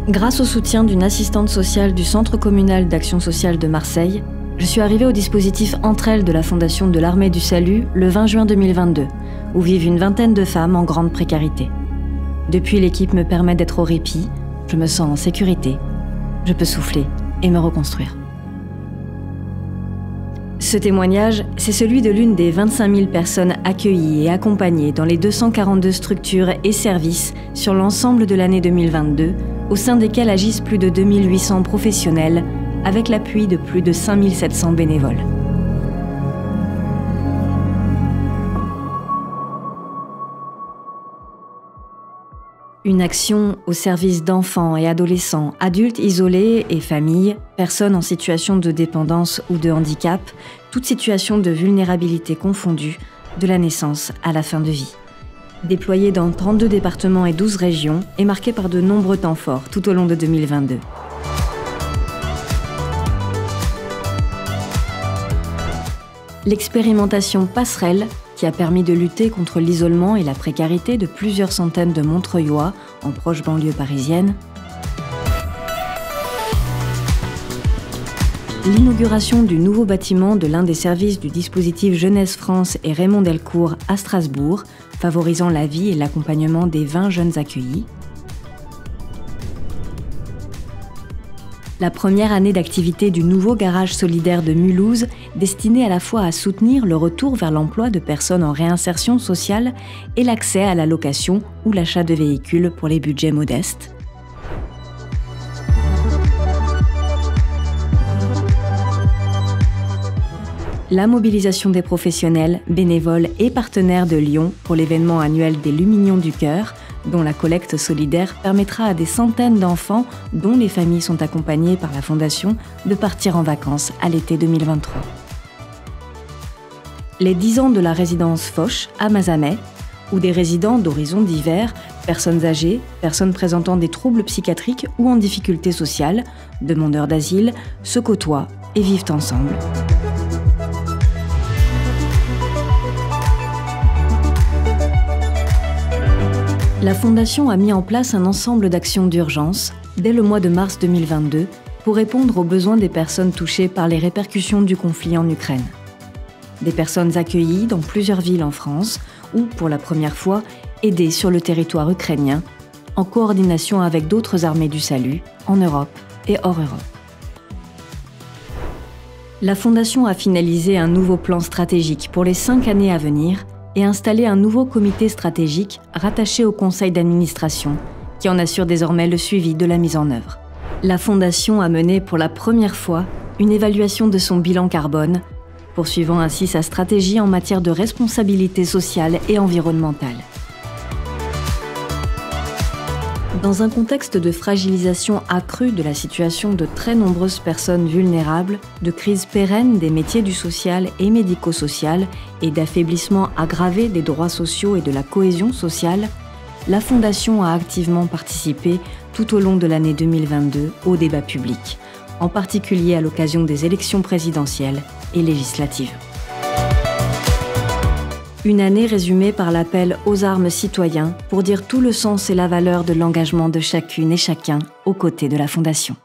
Grâce au soutien d'une assistante sociale du Centre communal d'action sociale de Marseille, je suis arrivée au dispositif Entre elles de la Fondation de l'Armée du Salut le 20 juin 2022, où vivent une vingtaine de femmes en grande précarité. Depuis, l'équipe me permet d'être au répit, je me sens en sécurité, je peux souffler et me reconstruire. Ce témoignage, c'est celui de l'une des 25 000 personnes accueillies et accompagnées dans les 242 structures et services sur l'ensemble de l'année 2022, au sein desquels agissent plus de 2800 professionnels, avec l'appui de plus de 5700 bénévoles. Une action au service d'enfants et adolescents, adultes isolés et familles, personnes en situation de dépendance ou de handicap, toute situation de vulnérabilité confondue, de la naissance à la fin de vie. Déployée dans 32 départements et 12 régions et marquée par de nombreux temps forts tout au long de 2022. L'expérimentation Passerelle, qui a permis de lutter contre l'isolement et la précarité de plusieurs centaines de Montreuillois en proche banlieue parisienne. L'inauguration du nouveau bâtiment de l'un des services du dispositif Jeunesse France et Raymond Delcourt à Strasbourg, favorisant la vie et l'accompagnement des 20 jeunes accueillis. La première année d'activité du nouveau garage solidaire de Mulhouse, destiné à la fois à soutenir le retour vers l'emploi de personnes en réinsertion sociale et l'accès à la location ou l'achat de véhicules pour les budgets modestes. La mobilisation des professionnels, bénévoles et partenaires de Lyon pour l'événement annuel des Lumignons du Cœur, dont la collecte solidaire permettra à des centaines d'enfants, dont les familles sont accompagnées par la Fondation, de partir en vacances à l'été 2023. Les 10 ans de la résidence Foch à Mazamet, où des résidents d'horizons divers, personnes âgées, personnes présentant des troubles psychiatriques ou en difficulté sociale, demandeurs d'asile, se côtoient et vivent ensemble. La Fondation a mis en place un ensemble d'actions d'urgence dès le mois de mars 2022 pour répondre aux besoins des personnes touchées par les répercussions du conflit en Ukraine. Des personnes accueillies dans plusieurs villes en France ou, pour la première fois, aidées sur le territoire ukrainien, en coordination avec d'autres armées du salut, en Europe et hors Europe. La Fondation a finalisé un nouveau plan stratégique pour les 5 années à venir et installé un nouveau comité stratégique rattaché au conseil d'administration, qui en assure désormais le suivi de la mise en œuvre. La Fondation a mené pour la première fois une évaluation de son bilan carbone, poursuivant ainsi sa stratégie en matière de responsabilité sociale et environnementale. Dans un contexte de fragilisation accrue de la situation de très nombreuses personnes vulnérables, de crise pérenne des métiers du social et médico-social et d'affaiblissement aggravé des droits sociaux et de la cohésion sociale, la Fondation a activement participé tout au long de l'année 2022 au débat public, en particulier à l'occasion des élections présidentielles et législatives. Une année résumée par l'appel aux armes citoyens pour dire tout le sens et la valeur de l'engagement de chacune et chacun aux côtés de la Fondation.